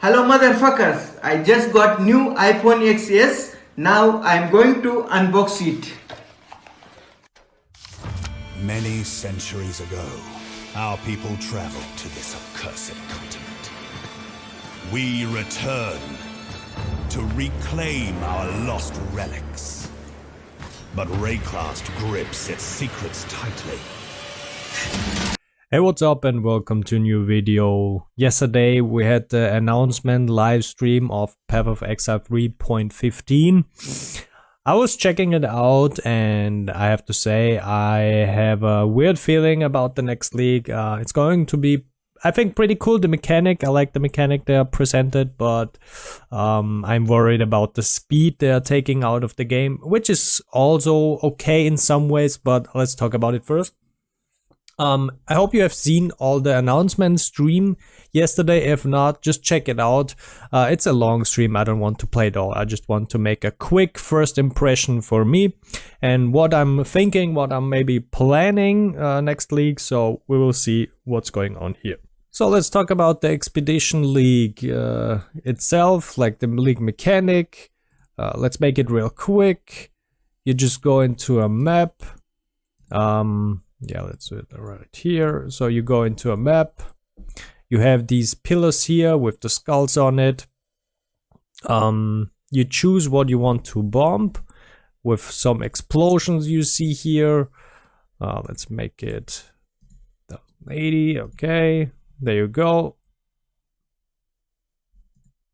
Hello motherfuckers, I just got new iPhone XS. Now I'm going to unbox it. Many centuries ago, our people traveled to this accursed continent. We return to reclaim our lost relics. But Rayclast grips its secrets tightly. Hey, what's up and welcome to a new video. Yesterday we had the announcement live stream of Path of Exile 3.15. I was checking it out and I have to say I have a weird feeling about the next league. It's going to be, I think, pretty cool. The mechanic, I like the mechanic they are presented, but I'm worried about the speed they are taking out of the game, which is also okay in some ways, but let's talk about it first. I hope you have seen all the announcement stream yesterday. If not, just check it out. It's a long stream. I don't want to play it all. I just want to make a quick first impression for me and what I'm thinking, what I'm maybe planning next league. So we will see what's going on here. So let's talk about the Expedition League itself, like the league mechanic. Let's make it real quick. You just go into a map. Yeah, let's do it right here. So you go into a map. You have these pillars here with the skulls on it. You choose what you want to bomb with some explosions you see here. Let's make it 1080. Okay, there you go.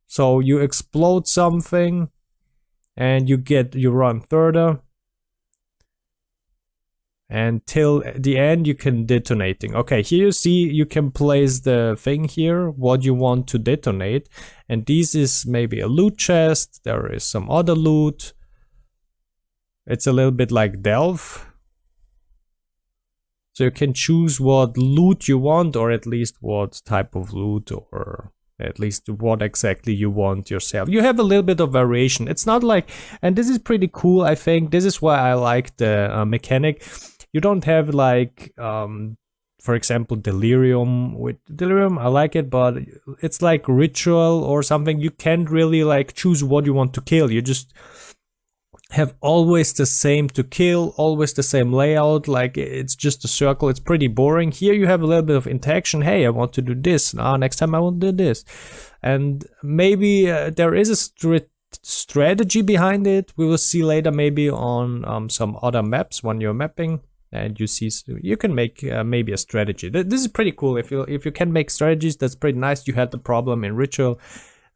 So you explode something and you run further. And till the end you can detonating. Okay, here you see you can place the thing here, what you want to detonate. And this is maybe a loot chest. There is some other loot. It's a little bit like Delve. So you can choose what loot you want, or at least what type of loot, or at least what exactly you want yourself. You have a little bit of variation. It's not like, and this is pretty cool, I think. This is why I like the mechanic. You don't have like, for example, Delirium. With Delirium, I like it, but it's like Ritual or something. You can't really like choose what you want to kill. You just have always the same to kill, always the same layout. Like it's just a circle. It's pretty boring. Here you have a little bit of interaction. Hey, I want to do this. Next time I want to do this. And maybe there is a strategy behind it. We will see later maybe on some other maps when you're mapping. And you see, you can make maybe a strategy. This is pretty cool. If you can make strategies, that's pretty nice. You had the problem in Ritual,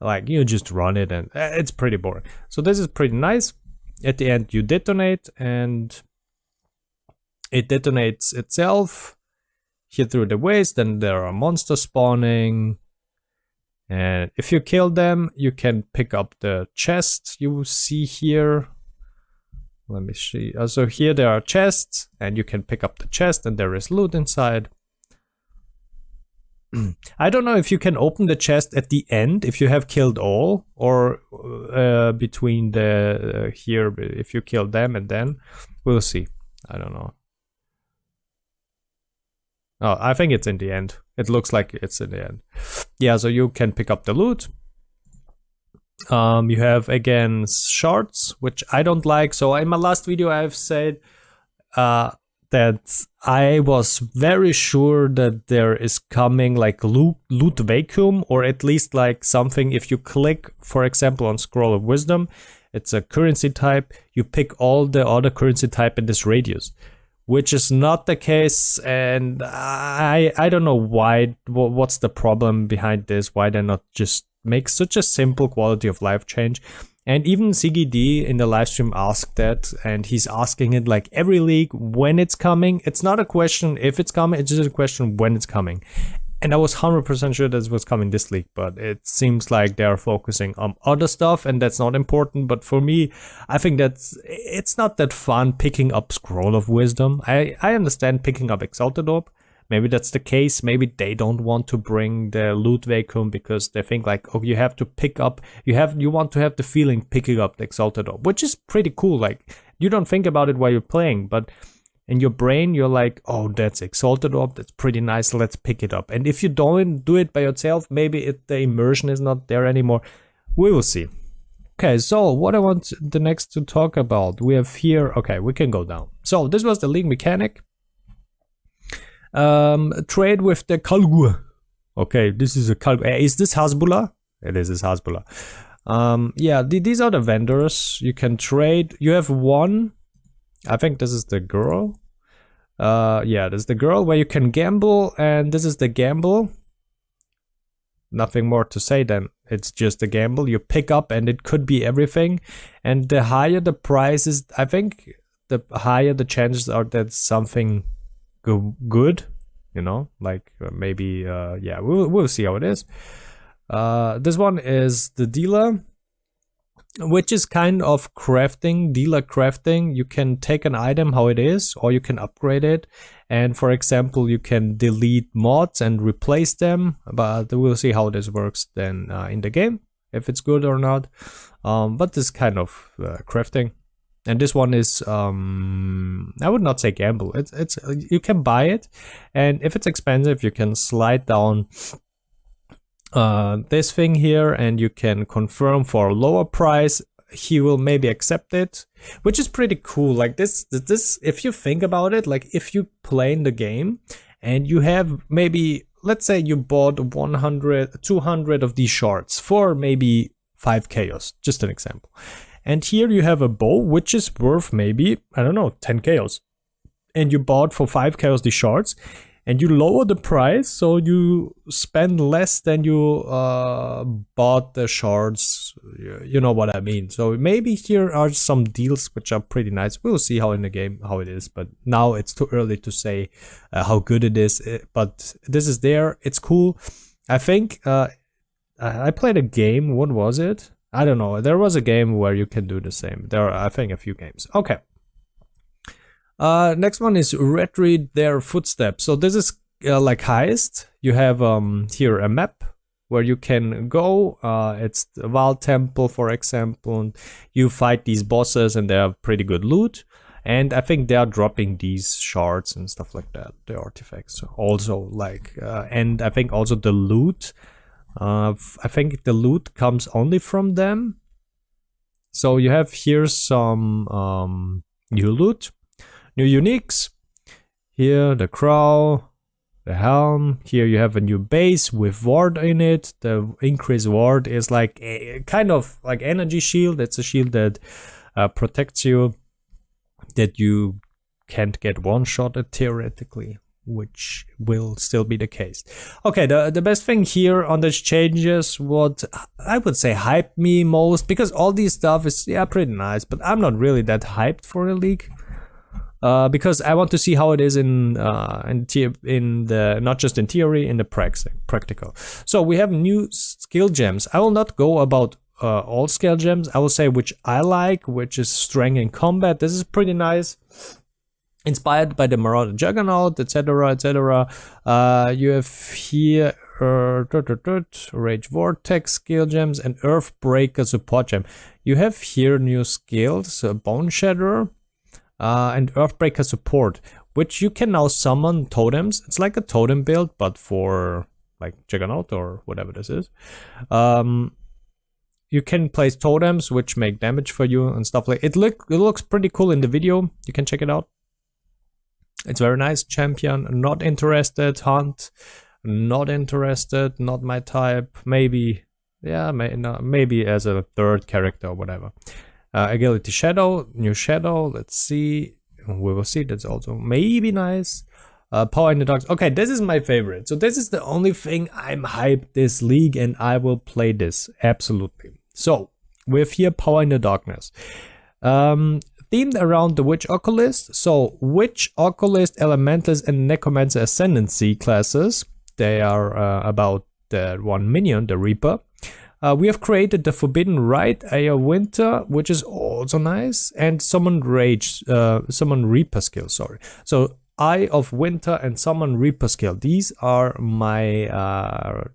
like you just run it and it's pretty boring. So this is pretty nice. At the end, you detonate and it detonates itself here through the waste. Then there are monsters spawning, and if you kill them, you can pick up the chest you see here. Let me see. So here there are chests, and you can pick up the chest, and there is loot inside. I don't know if you can open the chest at the end if you have killed all, or between the here if you kill them, and then we'll see. I don't know. Oh, I think it's in the end. It looks like it's in the end. Yeah, so you can pick up the loot. You have again shards, which I don't like. So in my last video I've said that I was very sure that there is coming like loot vacuum, or at least like something. If you click, for example, on Scroll of Wisdom, it's a currency type. You pick all the other currency type in this radius, which is not the case. And I don't know why. What's the problem behind this? Why they're not just make such a simple quality of life change? And even CGD in the live stream asked that, and he's asking it like every league when it's coming. It's not a question if it's coming, it's just a question when it's coming. And I was 100% sure that it was coming this league, but it seems like they are focusing on other stuff, and that's not important. But for me, I think it's not that fun picking up Scroll of Wisdom. I understand picking up Exalted Orb. Maybe that's the case. Maybe they don't want to bring the loot vacuum because they think like, oh, you have to pick up, you want to have the feeling picking up the Exalted Orb, which is pretty cool. Like you don't think about it while you're playing, but in your brain you're like, oh, that's Exalted Orb, that's pretty nice, let's pick it up. And if you don't do it by yourself, maybe the immersion is not there anymore. We will see. Okay, so what I want the next to talk about, we have here, okay, we can go down. So this was the league mechanic. Trade with the Kalgur. Okay, this is a Kalgur. Is this Hasbullah? It is Hasbullah. Yeah, these are the vendors you can trade. You have one, I think this is the girl. Yeah, this is the girl where you can gamble, and this is the gamble. Nothing more to say then. It's just a gamble you pick up, and it could be everything. And the higher the price is, I think the higher the chances are that something good, you know, like maybe, yeah, we'll see how it is. This one is the dealer, which is kind of crafting, dealer crafting. You can take an item how it is, or you can upgrade it. And for example, you can delete mods and replace them, but we'll see how this works then in the game, if it's good or not. But this kind of crafting. And this one is, I would not say gamble. It's you can buy it, and if it's expensive, you can slide down this thing here, and you can confirm for a lower price. He will maybe accept it, which is pretty cool. Like this, if you think about it, like if you play in the game and you have maybe, let's say you bought 100, 200 of these shards for maybe 5 chaos, just an example. And here you have a bow, which is worth maybe, I don't know, 10 chaos. And you bought for 5 chaos these shards, and you lower the price, so you spend less than you bought the shards. You know what I mean. So maybe here are some deals which are pretty nice. We'll see how in the game how it is, but now it's too early to say how good it is. But this is there. It's cool. I think I played a game. What was it? I don't know. There was a game where you can do the same. There are, I think, a few games. Okay. Next one is Retrieve Their Footsteps. So this is like heist. You have here a map where you can go. It's the Val Temple, for example. And you fight these bosses, and they have pretty good loot. And I think they are dropping these shards and stuff like that. The artifacts also like, and I think also the loot. I think the loot comes only from them. So you have here some new loot. New uniques. Here the crow, the helm. Here you have a new base with ward in it. The increased ward is like a kind of like energy shield. It's a shield that protects you, that you can't get one-shotted theoretically, which will still be the case. Okay, the best thing here on the changes, what I would say hyped me most, because all these stuff is, yeah, pretty nice, but I'm not really that hyped for the league. Because I want to see how it is in the, not just in theory, in the practical. So we have new skill gems. I will not go about all skill gems. I will say which I like, which is strength in combat. This is pretty nice. Inspired by the Marauder Juggernaut, etc., etc. You have here Rage Vortex skill gems and Earthbreaker support gem. You have here new skills, Bone Shatter. And Earthbreaker support, which you can now summon totems. It's like a totem build, but for like Juggernaut or whatever this is. You can place totems which make damage for you and stuff like it. It looks pretty cool in the video. You can check it out. It's very nice. Champion, not interested. Hunt, not interested. Not my type. Maybe, yeah, maybe as a third character or whatever. Agility Shadow, new Shadow, let's see, we will see, that's also maybe nice. Power in the Dark, okay, this is my favorite, so this is the only thing I'm hyped this league, and I will play this, absolutely. So, we have here Power in the Darkness, themed around the Witch Occultist. So, Witch Occultist, Elementalist, and Necromancer Ascendancy classes, they are about the one minion, the Reaper. We have created the Forbidden Rite, Aya Winter, which is also nice, and Summon Reaper skill, sorry. So Eye of Winter and Summon Reaper skill. These are my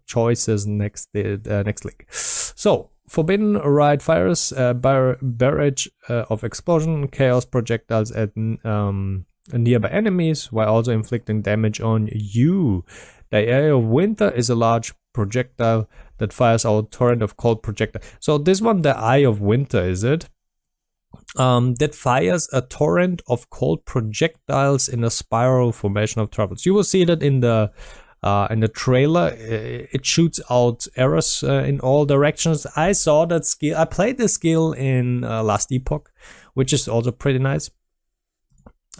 choices next league. So Forbidden Rite fires barrage of explosion, chaos projectiles, and nearby enemies while also inflicting damage on you. The Eye of Winter is a large projectile that fires out a torrent of cold projectile. So this one, the Eye of Winter, is it? That fires a torrent of cold projectiles in a spiral formation of troubles. You will see that in the trailer. It shoots out arrows in all directions. I saw that skill. I played the skill in Last Epoch, which is also pretty nice.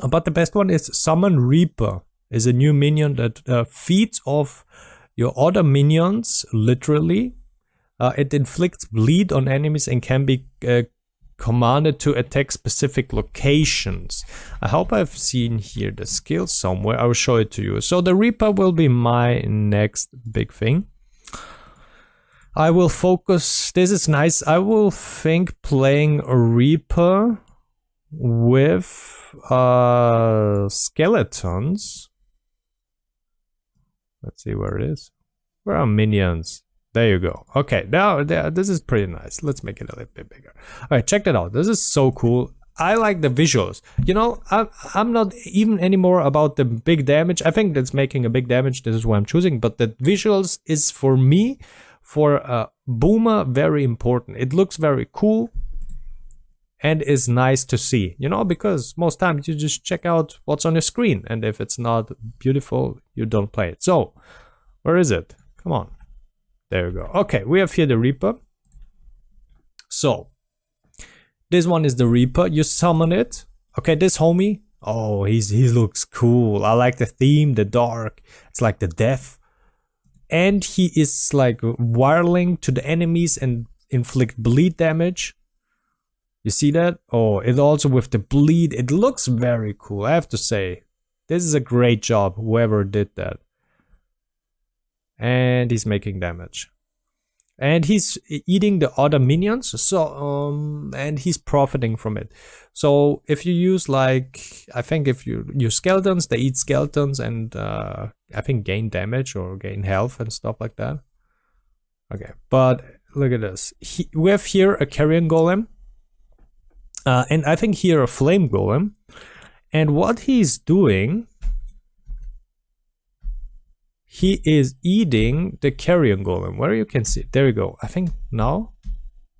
But the best one is Summon Reaper. Is a new minion that feeds off your other minions, literally. It inflicts bleed on enemies and can be commanded to attack specific locations. I hope I've seen here the skill somewhere. I will show it to you. So the Reaper will be my next big thing. I will focus, this is nice, I will think playing a Reaper with skeletons. Let's see where it is. Where are minions? There you go. Okay, now this is pretty nice. Let's make it a little bit bigger. All right, check that out. This is so cool. I like the visuals. You know, I'm not even anymore about the big damage. I think that's making a big damage. This is what I'm choosing. But the visuals is, for me, for a boomer, very important. It looks very cool and is nice to see, you know, because most times you just check out what's on your screen, and if it's not beautiful, you don't play it. So, where is it? Come on. There you go. Okay, we have here the Reaper. So, this one is the Reaper. You summon it. Okay, this homie. Oh, he looks cool. I like the theme, the dark. It's like the death. And he is like whirling to the enemies and inflict bleed damage. You see that? Oh, it also with the bleed. It looks very cool, I have to say. This is a great job, whoever did that. And he's making damage. And he's eating the other minions, so and he's profiting from it. So if you use, like, I think if you use skeletons, they eat skeletons and I think gain damage or gain health and stuff like that. Okay, but look at this. We have here a carrion golem. And I think here a flame golem. And what he's doing, he is eating the carrion golem. Where you can see it. There you go. I think now,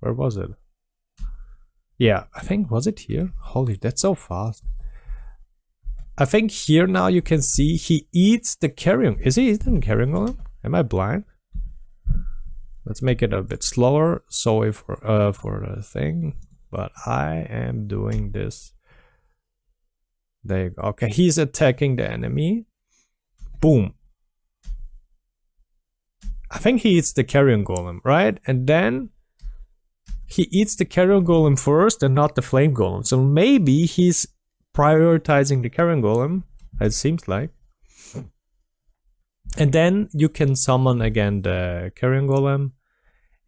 where was it? Yeah, I think, was it here? Holy, that's so fast. I think here now you can see he eats the carrion. Is he eating carrion golem? Am I blind? Let's make it a bit slower. Sorry for the thing. But I am doing this. There you go. Okay, he's attacking the enemy. Boom. I think he eats the carrion golem, right? And then he eats the carrion golem first and not the flame golem. So maybe he's prioritizing the carrion golem, it seems like. And then you can summon again the carrion golem.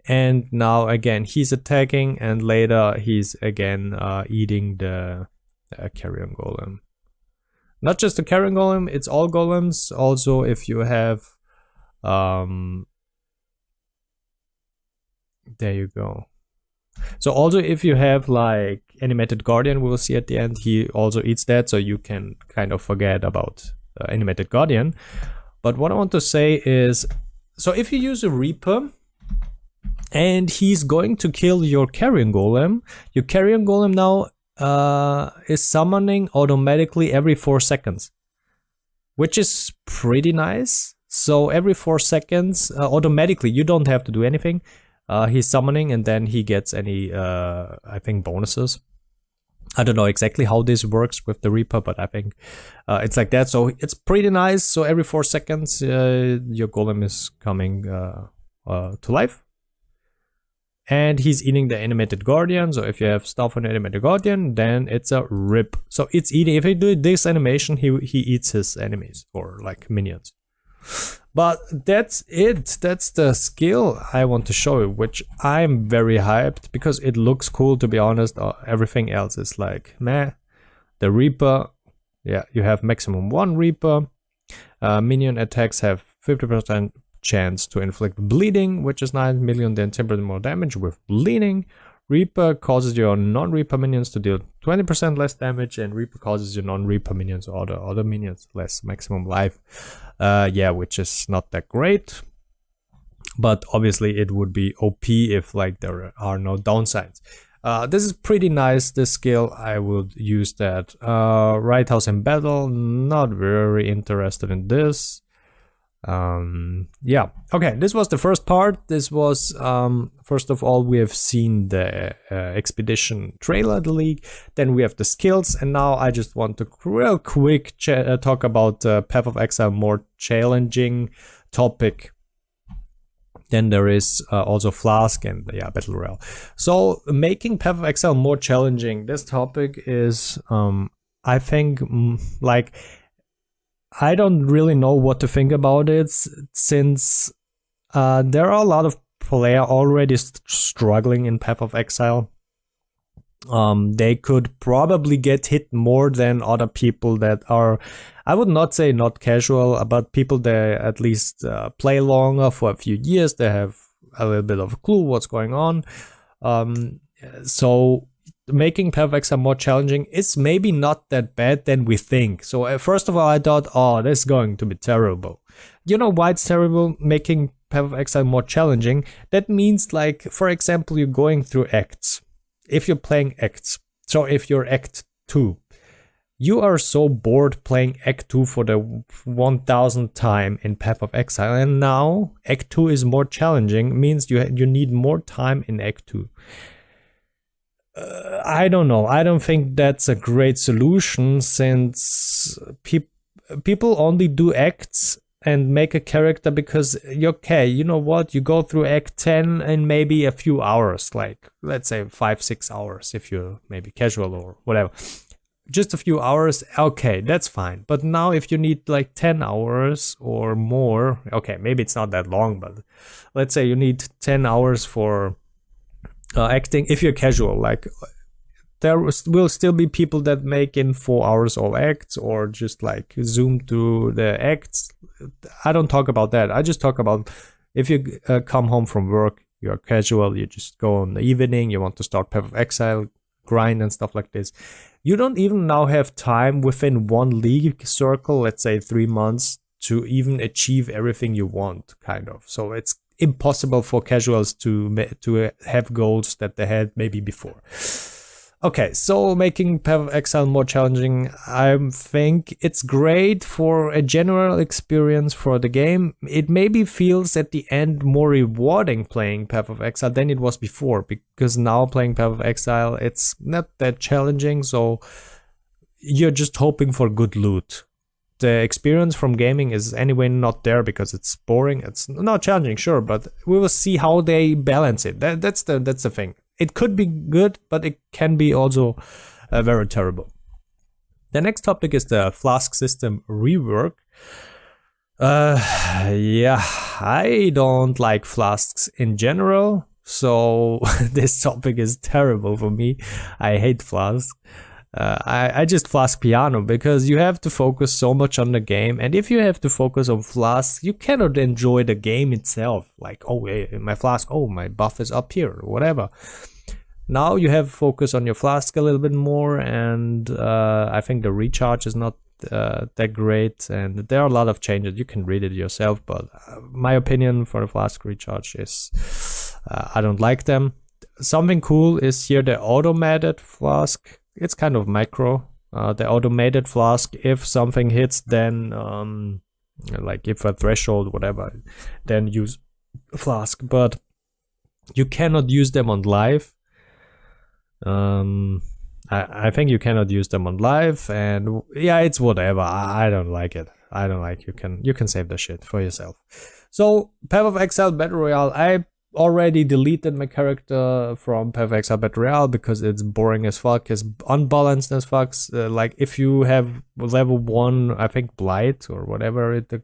And now again he's attacking, and later he's again eating the carrion golem. Not just the carrion golem, it's all golems. Also, if you have there you go. So also if you have like animated guardian, we'll see at the end, he also eats that, so you can kind of forget about animated guardian. But what I want to say is, so if you use a Reaper and he's going to kill your carrion golem now is summoning automatically every 4 seconds, which is pretty nice. So every 4 seconds automatically, you don't have to do anything. He's summoning, and then he gets any I think bonuses. I don't know exactly how this works with the Reaper, but I think it's like that. So it's pretty nice. So every 4 seconds your golem is coming to life. And he's eating the animated guardian. So if you have stuff on the animated guardian, then it's a rip. So it's eating. If you do this animation, he eats his enemies or like minions. But that's it. That's the skill I want to show you, which I'm very hyped because it looks cool, to be honest. Everything else is like meh. The Reaper, yeah, you have maximum 1 Reaper. Minion attacks have 50% chance to inflict bleeding, which is 9 million, then 10% more damage with bleeding. Reaper causes your non-Reaper minions to deal 20% less damage, and Reaper causes your non-Reaper minions or the other minions less maximum life. Yeah, which is not that great. But obviously it would be OP if like there are no downsides. This is pretty nice, this skill. I would use that. Right House in Battle, not very interested in this. Yeah, okay, this was the first part. This was, first of all, we have seen the expedition trailer, the league, then we have the skills, and now I just want to real quick talk about Path of Exile, more challenging topic. Then there is also Flask and yeah, Battle Royale. So making Path of Exile more challenging, this topic is, I think, like, I don't really know what to think about it, since there are a lot of players already struggling in Path of Exile. They could probably get hit more than other people that are, I would not say not casual, but people that at least play longer for a few years. They have a little bit of a clue what's going on. So making Path of Exile more challenging is maybe not that bad than we think. So first of all, I thought, oh, this is going to be terrible. You know why it's terrible? Making Path of Exile more challenging, that means, like, for example, you're going through acts. If you're playing acts, so if you're Act 2, you are so bored playing Act 2 for the 1000th time in Path of Exile, and now Act 2 is more challenging, means you need more time in Act 2. I don't know. I don't think that's a great solution, since people only do acts and make a character because, okay, you know what, you go through Act 10 in maybe a few hours, like let's say 5-6 hours if you're maybe casual or whatever. Just a few hours, okay, that's fine. But now if you need like 10 hours or more, okay, maybe it's not that long, but let's say you need 10 hours for acting. If you're casual, like, there will still be people that make in 4 hours all acts, or just like zoom to the acts. I don't talk about that. I just talk about if you come home from work, you're casual, you just go in the evening, you want to start Path of Exile, grind and stuff like this. You don't even now have time within one league circle, let's say 3 months, to even achieve everything you want, kind of. So it's impossible for casuals to have goals that they had maybe before. Okay, so making Path of Exile more challenging, I think it's great for a general experience for the game. It maybe feels at the end more rewarding playing Path of Exile than it was before, because now playing Path of Exile, it's not that challenging, so you're just hoping for good loot. The experience from gaming is anyway not there because it's boring. It's not challenging, sure, but we will see how they balance it. That's the thing. It could be good, but it can be also very terrible. The next topic is the Flask system rework. Yeah, I don't like flasks in general, so this topic is terrible for me. I hate flasks. I just Flask piano because you have to focus so much on the game, and if you have to focus on Flask, you cannot enjoy the game itself. Like, oh, my Flask, oh, my buff is up here, or whatever. Now you have focus on your Flask a little bit more, and I think the recharge is not that great, and there are a lot of changes. You can read it yourself, but my opinion for the Flask recharge is I don't like them. Something cool is here the automated Flask. It's kind of micro. The automated Flask, if something hits, then like if a threshold, whatever, then use Flask. But you cannot use them on live. I think you cannot use them on live, and yeah, it's whatever. I don't like it. I don't like. You can save the shit for yourself. So Path of Exile Battle Royale, I already deleted my character from Path of Exile Battle Royale because it's boring as fuck, it's unbalanced as fuck. Like if you have level 1, I think Blight or whatever the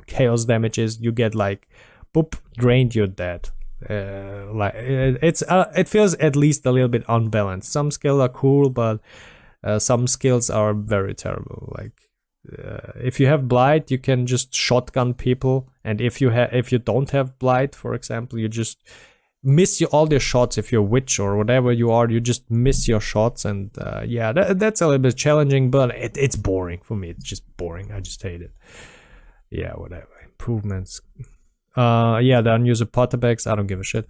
chaos damage is, you get like boop, drained, you're dead. Like it feels at least a little bit unbalanced. Some skills are cool, but some skills are very terrible. Like if you have Blight, you can just shotgun people, and if you don't have Blight, for example, you just miss all your shots. If you're witch or whatever you are, you just miss your shots, and yeah, that's a little bit challenging, but it's boring for me. It's just boring. I just hate it. Yeah, whatever. Improvements. Yeah, the unused potter bags, I don't give a shit.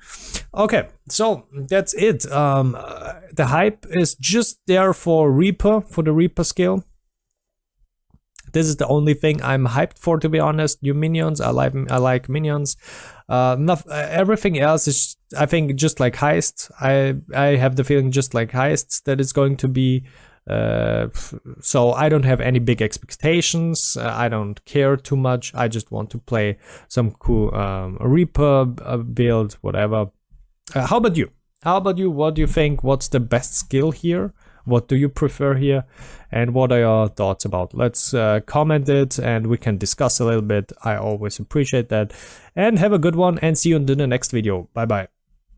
Okay, so that's it. The hype is just there for Reaper, for the Reaper skill. This is the only thing I'm hyped for, to be honest. New minions, I like minions. Everything else is, I think, just like heists. I have the feeling just like heists that it's going to be. So I don't have any big expectations. I don't care too much. I just want to play some cool Reaper build, whatever. How about you? What do you think? What's the best skill here? What do you prefer here? And what are your thoughts about? Let's comment it and we can discuss a little bit. I always appreciate that. And have a good one and see you in the next video. Bye bye.